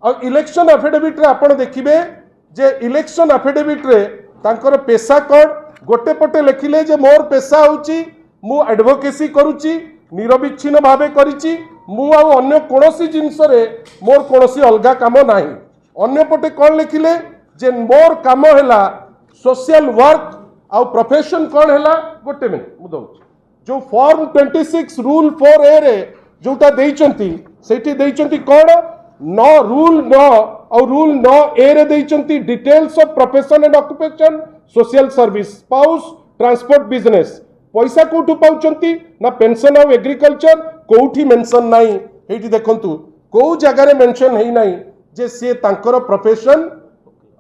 और election affidavit रे आपण देखिबे जे इलेक्शन एफिडेविट रे तांकर पेशा कौन गोटे पटे लिखिले जे मोर पेशा होची मु एडवोकेसी करूची निरविच्छिन्न भावे करिची मु आ अन्य कोनोसी जिंस रे मोर कोनोसी अलगा काम नाही। अन्य पटे कौन लिखिले जे मोर काम हैला सोशल वर्क आ प्रोफेशन कौन हैला गोटे मिनिट मु दउची जो फॉर्म 26 रूल 4A रे जोटा देइचंती सेठी देइचंती कौन न रूल 9 और रूल 9A रे देइचंती details of profession and occupation social service spouse transport business पैसा कोठू पाउचंती ना पेंशन ऑफ एग्रीकल्चर कोठी मेंशन नाही। हेठी देखंतु को जगह रे मेंशन हेई नाही जे से तांकर प्रोफेशन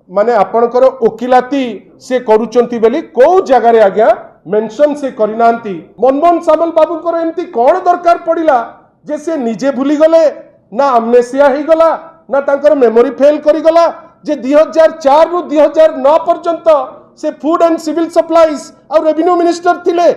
माने आपणकर ओकिलाती से करूचंती बेली को जगह रे आज्ञा मेंशन से करिनांती। मनमोहन सामल बाबूकर एमती कौन दरकार पड़िला जे से निजे भूली गले ना अमनेसिया ही गला ना तांकर मेमोरी फेल करी गला जे 2004 रु 2009 पर्यंत से फूड एंड सिविल सप्लाईज और रेवेन्यू मिनिस्टर थिले।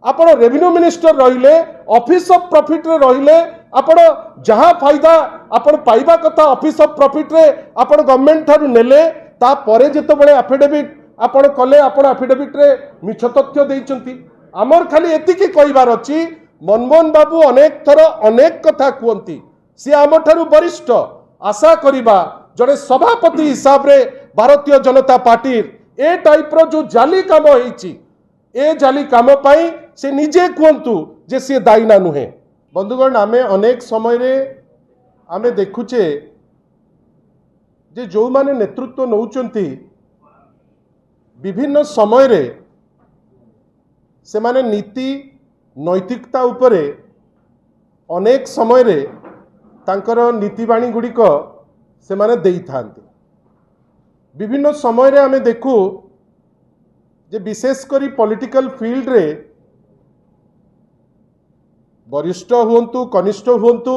आपण रेवेन्यू मिनिस्टर रहिले ऑफिस ऑफ प्रॉफिट रे रहिले आपण जहां फायदा आपण पाइबा कथा ऑफिस ऑफ प्रॉफिट रे आपण गवर्नमेंट थारु नेले ता परे जेतो बळे एफिडेविट आपण कले आपण एफिडेविट रे मिछ तथ्य देइचंती। हमर खाली एतिकी कहिबार अछि मनमोहन बाबू अनेक थर अनेक कथा कहती सी आम ठारू वरिष्ठ आशा करिबा जड़े सभापति हिसाब रे भारतीय जनता पार्टी ए टाइप रो जो जाली काम होईची ए जाली काम पाई से निजे कहतु जे सी दायी ना नुहे। बंधुगण आमे अनेक समय रे आमे देखुचे जे जो माने नेतृत्व नौचंती विभिन्न समय रे से माने नीति नैतिकता उपरे अनेक समय रे तांकर नीतिवाणी गुड़िक से माने देई थांती। विभिन्न समय रे आमे देखु जे विशेष करी पॉलिटिकल फील्ड रे वरिष्ठ हुंतु कनिष्ठ हुंतु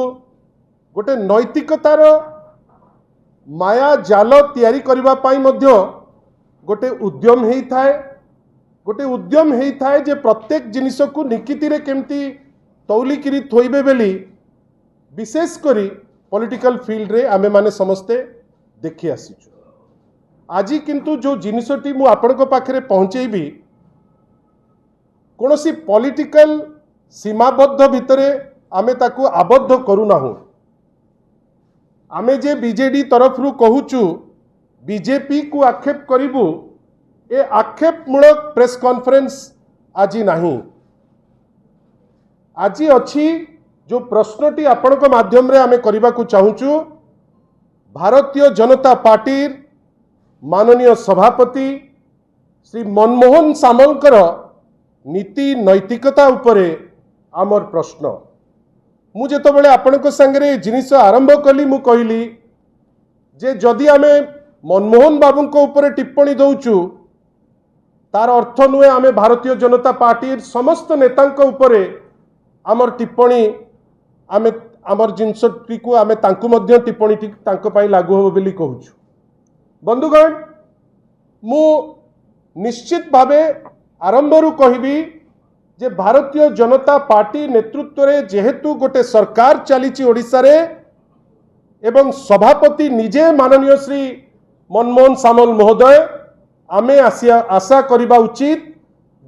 गोटे नैतिकतार माया जाल तैयारी करबा पाई मध्य गोटे उद्यम हेई थाए गोटे उद्यम हेई थाए जे प्रत्येक जिनिस को निकिति रे केमती तौलिकिरी थोइबे बेली विशेष करी पॉलिटिकल फील्ड रे आमे माने समस्ते देखि आसीछु। आज किंतु जो जिनिसटी मु आपनको पाखरे पहुंचेबी कोनोसी पॉलिटिकल सीमाबद्ध भितरे आमे ताकू आबद्ध करू नाहु। आमे जे बीजेडी तरफ रु कहूचु बीजेपी को आक्षेप करिबु ए आक्षेपमूलक प्रेस कॉन्फ्रेंस आज नहीं। आज अच्छी जो प्रश्नटी आपणक माध्यम रे आमे करिबा को चाहूचु भारतीय जनता पार्टी माननीय सभापति श्री मनमोहन सामलकर नीति नैतिकता उपरे आमर प्रश्न मु जेतो बेले आपणक संगे जिनिस आरंभ कली मु कहली जे जदि आमे मनमोहन बाबू को ऊपर टिप्पणी दौचु तार अर्थ नुहे आमे भारतीय जनता पार्टी समस्त नेतांक उपरे आमर टिप्पणी आमे आमर जिनसटी को आमे तांकु मध्य टिप्पणी तांक पाई लागू हो बोली कहूछु। बंधुगण मु निश्चित भावे आरंभ रु कहबी जे भारतीय जनता पार्टी नेतृत्व रे जेहेतु गोटे सरकार चलीची ओडिसा रे एवं सभापति निजे माननीय श्री मनमोहन सामल महोदय आमे आशा करिबा उचित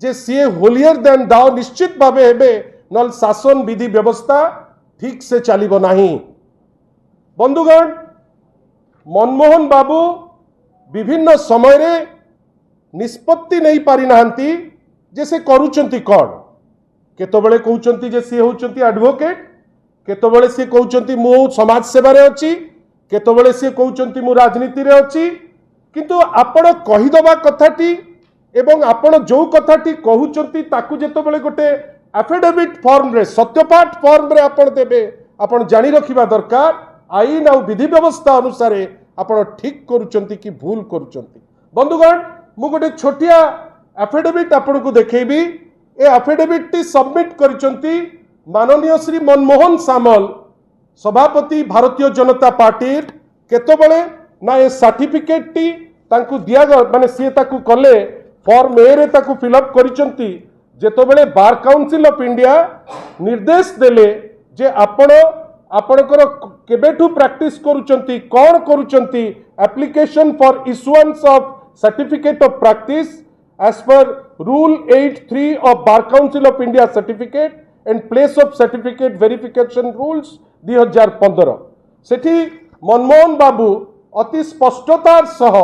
जे सी होलियर देन दाओ निश्चित भावे हेबे नल शासन विधि व्यवस्था ठीक से चलिबो नाही। बंधुगण मनमोहन बाबू विभिन्न समय रे निष्पत्ति नहीं पारि नाहंती जे से करूचंती कौन केतबेले कहउचंती जे सी होउचंती एडवोकेट केतबेले सी कहउचंती मु समाज सेवा रे अछि केतबेले सी कहउचंती मु राजनीति रे अछि किंतु आपण कहिदबा कथाटी एवं आपण जो कथाटी कहउचंती ताकु जेतबेले गोटे एफिडेविट फॉर्म रे सत्यपाठ फॉर्म रे आपण देबे आपण जानि रखिबा दरकार आईन आ विधि व्यवस्था अनुसार आपण ठीक करूचंती कि भूल करूचंती। बंधुगण मु गोटे छोटिया एफिडेविट आपण को देखेबी ए एफिडेविट टी सबमिट करिसंती माननीय श्री मनमोहन सामल सभापति भारतीय जनता पार्टी केतबेले ना ए सर्टिफिकेट टी तांकु दिया माने सी ताकु कले फॉर्म ए रे ताकु फिलअप करिसंती जेतबेले बार काउंसिल ऑफ इंडिया निर्देश देले जे आपण आपणकर केबेठू प्रैक्टिस करूचंती कौन करूचंती application for issuance of certificate of practice as per rule 83 of bar council of india certificate and place of certificate verification rules 2015 सेठी मनमोहन बाबू अति स्पष्टतार सह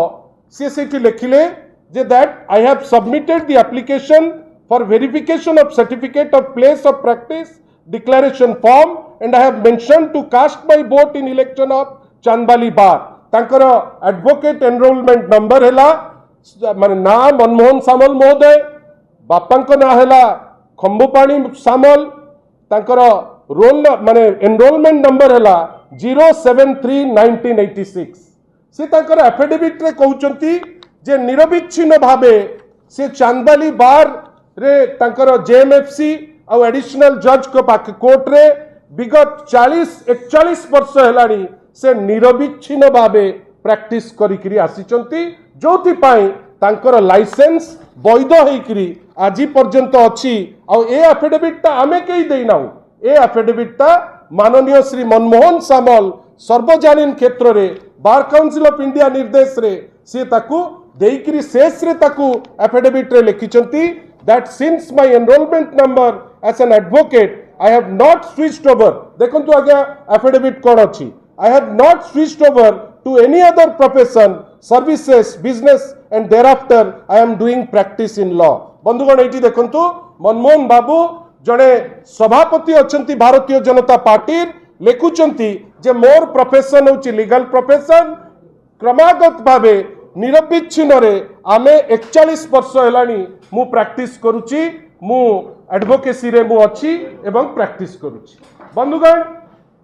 से सेठी लिखिले जे that I have submitted the application for verification of certificate of place of practice declaration form and I have mentioned to cast my vote in election of Chandbali bar तांकर advocate enrolment number हैला माने ना मनमोहन सामल महोदय बापांक ना हैला खंबुपाणी सामल तांकर role माने enrolment number हैला 073/1986 से तांकर एफिडेविट रे कहउचंती जे निरविच्छिन्न भाबे से चांदबाली बार रे तांकर जेएमएफसी आ एडिशनल जज को पाक कोर्ट रे विगत 40-41 वर्ष हेलानी से निरविच्छिन्न भाबे प्रैक्टिस करिकरी आसीचंती जोथि पाई तांकर लाइसेंस वैध होइकरी आज पर्यंत अछि आ ए एफिडेविट ता आमे केई देइनाउ ए एफिडेविट ता माननीय श्री मनमोहन सामल सर्वजनीन क्षेत्र रे बार काउंसिल ऑफ इंडिया निर्देश रे से ताकू देइकरी शेष रे ताकू एफिडेविट रे लिखिचंती that since my enrolment number as an advocate I have not switched over देखंतु आज्ञा एफिडेविट कोन अछि I have not switched over to any other profession services business and thereafter I am doing practice in law बंधुगण एटी देखंतु मनमोहन बाबू जड़े सभापति अछंती भारतीय जनता पार्टी लेखुचंती जे मोर प्रोफेशन होची लीगल प्रोफेशन क्रमागत भावे निरविच्छिन्न रे आमे 41 वर्ष हेलानी मु प्रैक्टिस करूची मु एडवोकेसी रे मु अछि एवं प्रैक्टिस करूची बंधुगण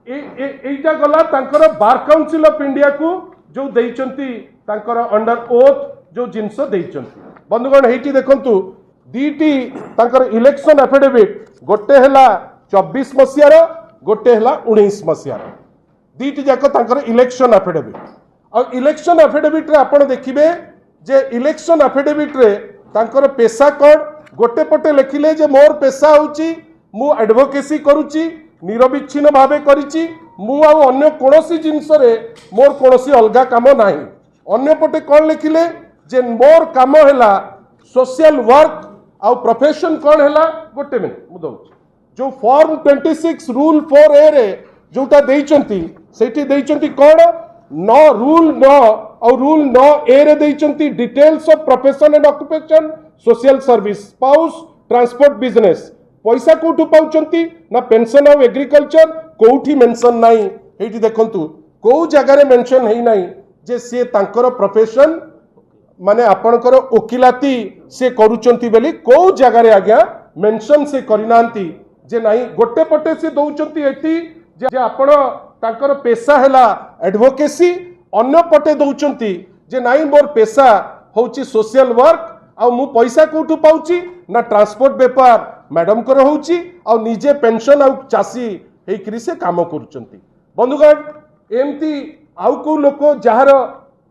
एटा गला तांकर बार काउंसिल ऑफ इंडिया को जो देइचंती तांकर अंडर ओथ जो जिनस देइचंती बंधुगण हेटी देखंतु दीटी तांकर इलेक्शन एफिडेविट गोटे हला 24 मसियार गोटे हला 19 मसियार दीटी जाक तांकर इलेक्शन एफिडेविट और इलेक्शन एफिडेविट रे आपण देखिबे जे इलेक्शन एफिडेविट रे तांकर पेशा कोड गोटे पटे लिखिले जे मोर पेशा होची मु एडवोकेसी करूची निरविच्छिन्न भावे करिची मु आ अन्य कोनोसी जिंस रे मोर कोनोसी अलगा काम नाही अन्य पटे कोन लिखिले जे मोर काम हैला सोशल वर्क आ प्रोफेशन कोन हैला गोटे मिनिट मु दउ जो फॉर्म 26 रूल 4A रे जोटा देइचंती सेठी देइचंती कोन नो रूल 9 और रूल 9A रे देइचंती details of profession and occupation social service spouse transport business पैसा कोठू पाउचंती ना पेंशन ऑफ एग्रीकल्चर कोठी मेंशन नाही हेठी देखंतु को जगह रे मेंशन हेई नाही जे से तांकर प्रोफेशन माने आपणकर ओकिलाती से करूचंती बेली को जगह रे आज्ञा मेंशन से करिनांती जे नाही गोटे पटे से दउचंती एठी जे आपण तांकर पेशा हैला एडवोकेसी अन्य पटे दउचंती जे नाही मोर पेशा होची सोशल वर्क आ मु पैसा कोठू पाउची ना ट्रांसपोर्ट व्यापार मैडम कर होची आ निजे पेंशन आ चासी हेकरी से काम करूचंती बंधुगण एमती आउ को लोक जहार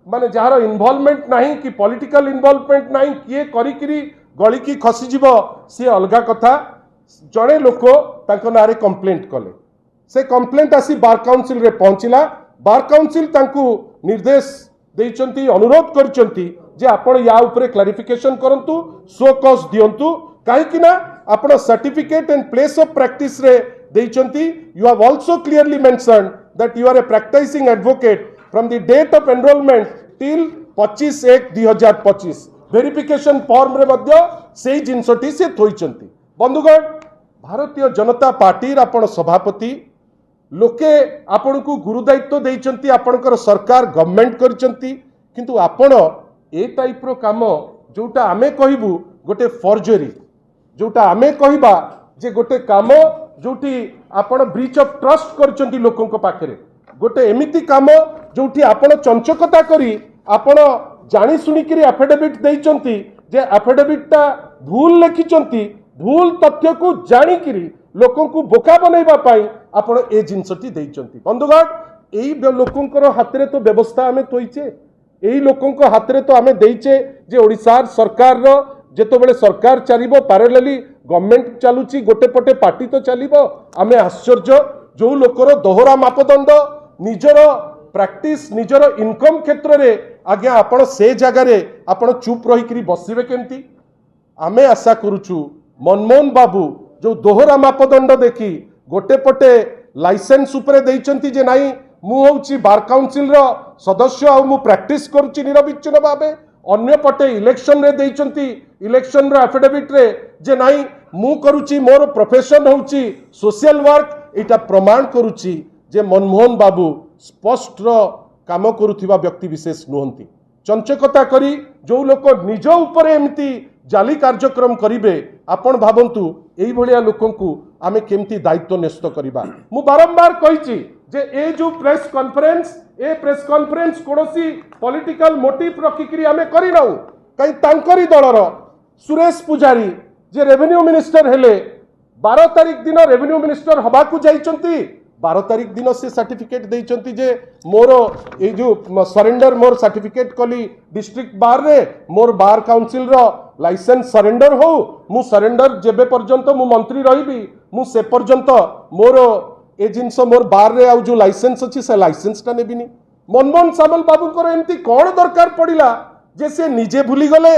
माने जहार इन्वॉल्वमेंट नहीं कि पॉलिटिकल इन्वॉल्वमेंट नहीं किए करिकरी गली की खसी जीव से अलगा कथा जड़े लोक तांको नारे कंप्लेंट कले से कंप्लेंट आसी बार काउंसिल रे पहुंचला बार काउंसिल तांको निर्देश देइचंती अनुरोध करचंती जे आपण या ऊपर क्लैरिफिकेशन करंतु सो कॉज दियंतु काहे कि ना आपण certificate and place of practice रे देइचंती you have also clearly mentioned that you are a practising advocate from the date of enrolment till 25/1/2025 verification form रे मध्य सेही जिंसटी से थोइचंती बंधुगण भारतीय जनता पार्टी आपण सभापति लोके आपण को गुरुदायित्व देइचंती आपणकर सरकार गवर्नमेंट करचंती किंतु आपण ए टाइप रो काम जोटा आमे कहिबु गोटे फॉर्जरी जोटा आमे कहिबा जे गोटे काम जोटी आपण ब्रीच ऑफ ट्रस्ट करचंती लोकन को पाखरे गोटे एमिति काम जोटी आपण चंचकता करी आपण जानी सुनी करी एफिडेविट देइचंती जे एफिडेविट ता भूल लिखिचंती भूल तथ्य को जानी करी लोकन को बोका बनैबा पाई आपण ए जिंसटी देइचंती बंधुगण एई लोकन हाथ रे तो व्यवस्था आमे तोइचे एई लोकन हाथ रे तो आमे देइचे जे ओडिसा सरकार रो जेतो बेले सरकार चलिबो पैरेलली गवर्नमेंट चलुची गोटे पटे पार्टी तो चलिबो आमे आश्चर्य जो लोकर दोहरा मापदंड निजर प्रैक्टिस निजर इनकम क्षेत्र में आज्ञा आपण से जगार आपण चुप रही बसवे केमती आमे आशा करुचु मनमोहन बाबू जो दोहरा मापदंड देखी गोटे पटे लाइसेंस उपरे देइचंती जे नाही मु होउची बार काउंसिल रो सदस्य आ मु प्रैक्टिस करूची निरविच्छिन्न भाबे अन्य पटे इलेक्शन रे देइचंती इलेक्शन रो एफिडेविट रे जे नाही मु करूची मोर प्रोफेशन होउची सोशल वर्क एटा प्रमाण करूची जे मनमोहन बाबू स्पष्ट काम करुथिबा व्यक्ति विशेष नुहंती चंचकता करी जो लोक निज ऊपर एमती जाली कार्यक्रम करिवे आपण भाबंतु एई भलिया लोकंकु आमे केमती दायित्व न्यस्त करिबा मु बारंबार कहिची जे ए जो प्रेस कॉन्फ्रेंस कोनोसी पॉलिटिकल मोटिव रखिकरी आमे करि नाउ कई तांकरी दलर सुरेश पुजारी जे रेवेन्यू मिनिस्टर हेले 12 तारिख दिन रेवेन्यू मिनिस्टर हबाकू जाइचंती 12 तारिख दिन से सर्टिफिकेट देइचंती जे मोर ए जो सरेंडर मोर सर्टिफिकेट कली डिस्ट्रिक्ट बार रे मोर बार काउंसिल रो लाइसेंस सरेंडर हो मु सरेंडर जेबे पर्यंत मु मंत्री रहिबी मु से पर्यंत मोर ए जिनस मोर बार रे आ जो लाइसेंस अछि से लाइसेंस ता नेबिनी मनमोहन सामल बाबू को एमती कौन दरकार पड़िला जे से निजे भूली गले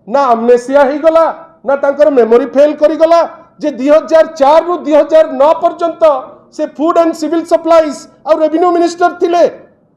ना अमनेसिया ही गला ना तांकर मेमोरी फेल करी गला जे 2004 रु 2009 पर्यंत से फूड एंड सिविल सप्लाईज और रेवेन्यू मिनिस्टर थिले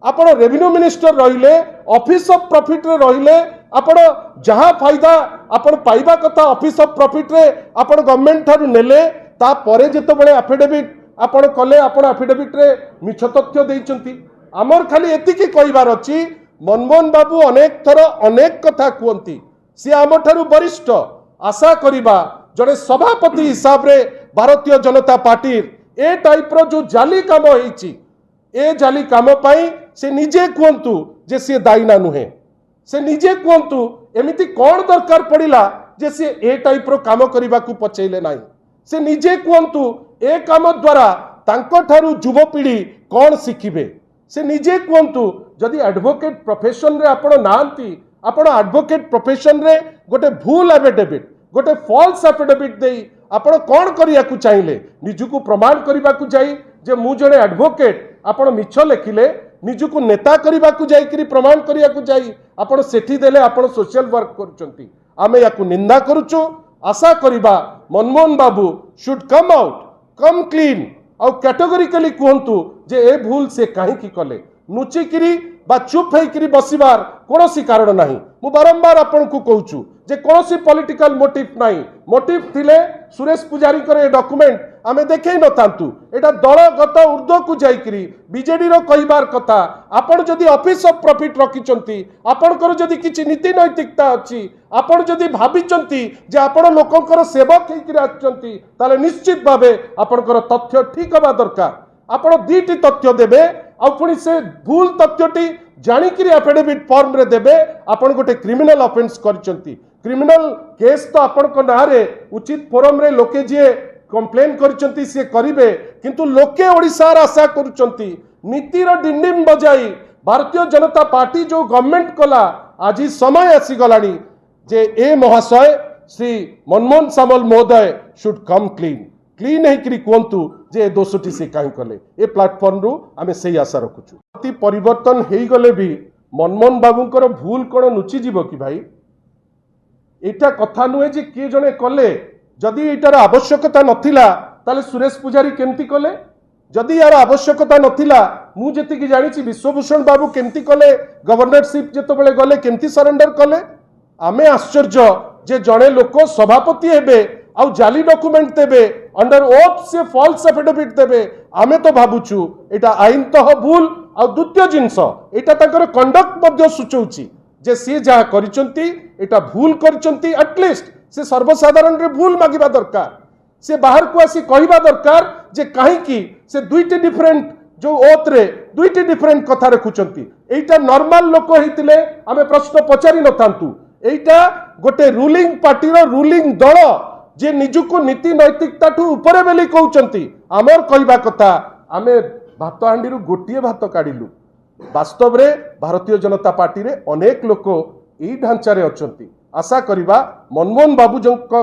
आपण रेवेन्यू मिनिस्टर रहिले ऑफिस ऑफ प्रॉफिट रे रहिले आपण जहां फायदा आपण पाइबा कथा ऑफिस ऑफ प्रॉफिट रे आपण गवर्नमेंट थारु नेले ता परे जेतो बळे एफिडेविट आपण कले आपण एफिडेविट रे मिछ तथ्य देइचंती हमर खाली एतिकी कहिबार अछि मनमोहन बाबू अनेक थर अनेक कथा कहती सी आम ठारू वरिष्ठ आशा करिबा जड़े सभापति हिसाब रे भारतीय जनता पार्टी ए टाइप रो जो जाली काम होईची ए जाली काम पाई से निजे कहतु जे से दायी ना नुहे से निजे कहतु एमिति कौन दरकार पड़िला जे से ए टाइप रो काम करबा को पचैले नाही से निजे कहतु ए काम द्वारा तांको ठारू युवपीढ़ी कौन शिखिबे से निजे कहतु जदि एडवोकेट प्रोफेशन रे आपण नांती आपण एडवोकेट प्रोफेशन रे गोटे भूल एफिडेविट गोटे फॉल्स एफिडेविट देई आपण कौन करिया को चाहिए निजुको प्रमाण करबा को जाई जे मु जणे एडवोकेट आपण मिछ लेखिले निजुको नेता करबा को जाई करी प्रमाण करिया को जाई आपण सेठी देले आपण सोशल वर्क करूचंती आमे याकू निंदा करूचो आशा करिबा Manmohan Babu should come out come clean और कैटेगोरिकली कहतु जे ए भूल से काहे की कले नुचिकिरी बा चुप होइकिरी बसिबार कोनोसी कारण नाही मु बारंबार आपण को कहूचु जे कोनोसी पॉलिटिकल मोटिव नाही मोटिव थिले सुरेश पुजारी करे डॉक्यूमेंट आमे देखै न तांतु एटा दलगत ऊर्ध्व को जाइकिरी बीजेडी रो कहिबार कथा आपण जदि ऑफिस ऑफ प्रॉफिट रखिचंती आपण कर जदि किछि नीति नैतिकता अछि आपण जदि भाबिचंती जे आपण लोकंकर सेवक हेकिरी आछंती ताले निश्चित भाबे आपणकर तथ्य ठीक हबा दरकार आपण दीटी तथ्य देबे आ पुणी से भूल तथ्यटी जानिकिरी एफिडेविट फॉर्म रे देबे आपण गोटे क्रिमिनल ऑफेंस करचंती क्रिमिनल केस तो आपण को नारे उचित फोरम रे लोके जे कंप्लेन करचंती से करिवे किंतु लोके ओडिसा रा आशा करचंती नीति रो डिंडिम बजाई भारतीय जनता पार्टी जो गवर्नमेंट कला आज समय आसी गलानी जे ए महाशय श्री मनमोहन सामल महोदय शुड कम क्लीन हेकरी कहतु जे दोषटी से कहीं कले ए प्लाटफॉर्म रु आमे सही आशा रखुचु अति परिवर्तन हेई गले भी मनमोहन बाबूंकर भूल कोन नुची जीवो कि भाई एटा कथा नुहे जे किए जने कले जदि एटार आवश्यकता नथिला ताले सुरेश पुजारी केमती कले जदि यार आवश्यकता नथिला मु जेतिकी जानिछि विश्वभूषण बाबू केमती कले गवर्नरशिप जेतो बेले गले केमती सरेंडर कले आमे आश्चर्य जे जने लोक सभापति हेबे आ जाली डॉक्यूमेंट देबे अंडर ओथ से फॉल्स एफिडेविट देबे आमे तो भाबुछु एटा आईन तह भूल आ द्वितीय जिंस एटा ताकर कंडक्ट मध्ये सूचौछि जे सी जहाँ करिचंती एटा भूल करिचंती एटलिस्ट से सर्वसाधारण रे भूल मागिबा दरकार से बाहर को आसी कहिबा दरकार जे काहे की से दुईटी डिफरेंट जो ओथ रे दुईटी डिफरेंट कथा रखुचंती एटा नॉर्मल लोक हितिले आमे प्रश्न पचारि नथांतु एटा गोटे रूलिंग पार्टी रो रूलिंग दल जे निजुको नीति नैतिकता ठू ऊपर बेली कहउचंती आमर कहिबा कथा आमे भात हांडी रु गोटिए भात काढिलु वास्तव रे भारतीय जनता पार्टी रे अनेक लोक एई ढांचा रे अछंती आशा करिबा मनमोहन बाबू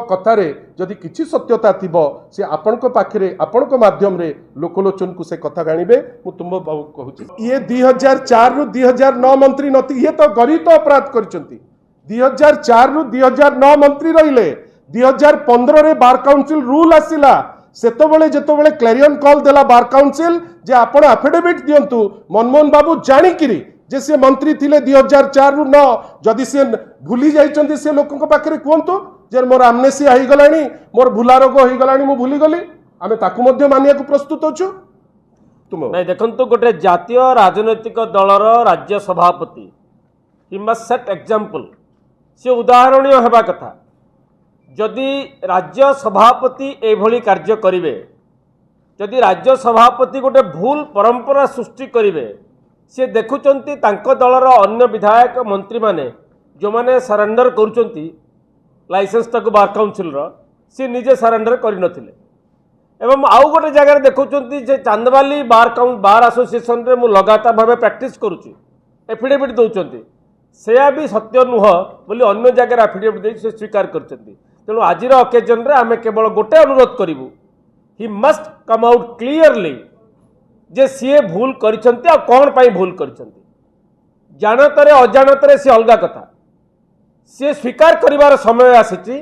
कथार जदि किछि सत्यता थिबो से आपणक पाखरे आपणक माध्यम रे लोकलोचन को से कथा गाणिबे मु तुम बाबू कहूछि ये 2004 रु 2009 मंत्री नथि ये तो गरित अपराध करचंती 2004 रु 2009 मंत्री रहिले 2015 रे बार काउंसिल रूल आसिला सेतबेले जेतबेले क्लैरियन कॉल देला बार काउंसिल जे आपण एफिडेविट दियंतु मनमोहन बाबू जानिकिरी जे से मंत्री थिले 2004 रु 9 जदि से भूली जाइचंती से लोकन पाखरे कहंतु जे मोर आमनेसिया होई गलानी मोर भूला रोग होई गलानी मु भूली गली आमे ताकू मध्य मानिया को प्रस्तुत होछु तुम नहीं देखंतु गोटे जातीय राजनैतिक दलर राज्य सभापति ही मस्ट सेट एग्जांपल से उदाहरणीय हेबा कथा जदि राज्य सभापति एभली कार्य करिवे जदि राज्य सभापति गोटे भूल परंपरा सृष्टि करिवे से देखुचंती तांको दलर अन्य विधायक मंत्री माने जो माने सरेंडर करूचंती लाइसेंस तक बार काउंसिल रो से निजे सरेंडर करि नथिले एवं आउ गोटे जगह देखुचंती जे चांदवाली बार एसोसिएशन रे मु लगातार भाबे प्रैक्टिस करूची एफिडेविट दउचंती सेया भी सत्य नुह बोली अन्य जगह एफिडेविट दे से स्वीकार करचंती तेणु आजिर ओकेजन रे आमे केवल गोटे अनुरोध करिवु he must come out clearly जे सीए भूल करिसंती आ कोन पाई भूल करिसंती जानतरे अजानतरे से अलगा कथा सी स्वीकार करिवार समय आसीची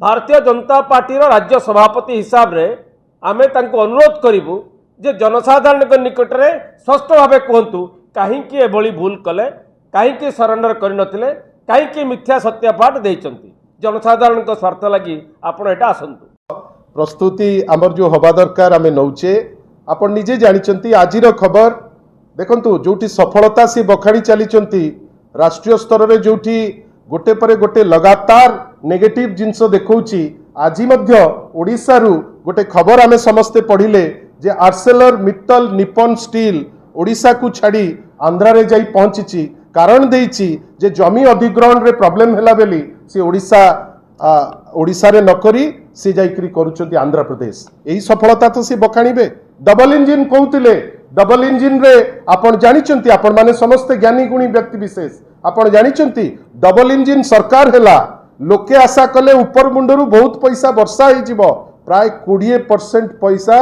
भारतीय जनता पार्टी राज्य सभापति हिसाब रे आमे तांको अनुरोध करिवु जे जनसाधारण के निकट रे स्पष्ट भावे कहंतु काहेकि एभली भूल कले काहेकि सरेंडर करिनथिले काहेकि मिथ्या सत्यापाठ देइचंती जनसाधारण को स्वार्थ लगी आपण एटा आसंतु प्रस्तुति आमर जो हवा दरकार आमे नौचे आपण निजे जानिचंती आजिर खबर देखंतु जोटी सफलता से बखाणी चलीचंती राष्ट्रीय स्तर रे जोटी गोटे परे गोटे लगातार नेगेटिव जिंस देखौची आजि मध्य ओडिसा रु गोटे खबर आमे समस्ते पढ़िले जे Arcelor Mittal Nippon steel Odisha को छाड़ी आंध्रा रे जाई पहुंची कारण देइची जे जमी अधिग्रहण रे प्रॉब्लम हैला बेली से ओडिसा रे नकरी से जाइकरी करूचंती आंध्र प्रदेश एही सफलता तो से बखाणीबे डबल इंजिन कहूतिले डबल इंजिन रे आपण जानिचंती आपण माने समस्त ज्ञानी गुणी व्यक्ति विशेष आपण जानिचंती डबल इंजिन सरकार हैला लोके आशा कले ऊपर मुंडरू बहुत पैसा वर्षा ही जीवो प्राय 20% पैसा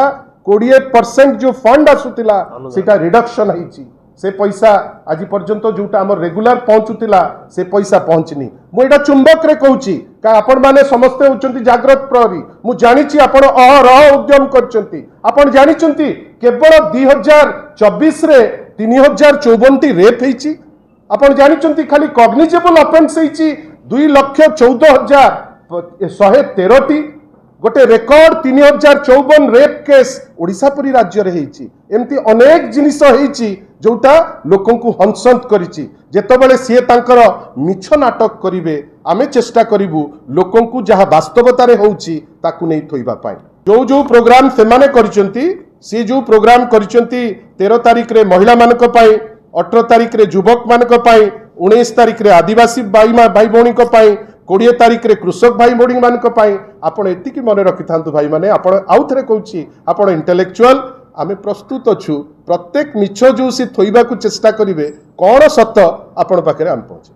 20% जो फंड आसुतिला सेटा रिडक्शन हिची से पैसा आज पर्यंत जोटा आम रेगुलर पहुंचुला से पैसा पहुंचनी मुझे चुंबक रे कहूची का आपण माने समस्ते होचंती जागृत प्रहरी मु जानिची आपण अहरह उद्यम करचंती आपण जानिचंती केवल 2024 रे 3054 टी रेप हेची आपण जानिचंती खाली कॉग्निजेबल ऑफेंस हेची 2,14,113 टी गोटे रेकर्ड 3054 रेप केस ओडिशा परी राज्य रे हेची एमती अनेक जिनिस हेची जोटा लोकन को हंसंत करिची जेतबेले सी तांकर मिछ नाटक करिवे आमे चेष्टा करिवु लोकन को जहा वास्तवता रे होउची ताकू नै थोइबा पाई जो प्रोग्राम से माने करिसंती सी जो प्रोग्राम करिसंती 13 तारिख रे महिला मानक पाई 18 तारिख रे युवक मानक पाई 19 तारिख रे आदिवासी भाई भौणी को पाई 20 तारिख रे कृषक भाई भौणी मानक पाई आपण एतिकी मने रखिथांतु भाई माने आपण आउ थरे कहूची आपण इंटेलेक्चुअल आमे प्रस्तुत अछु प्रत्येक मिछ जो सी थोइबा को चेष्टा करिवे कोन सत्य आपण पाखरे आम पहुंचे।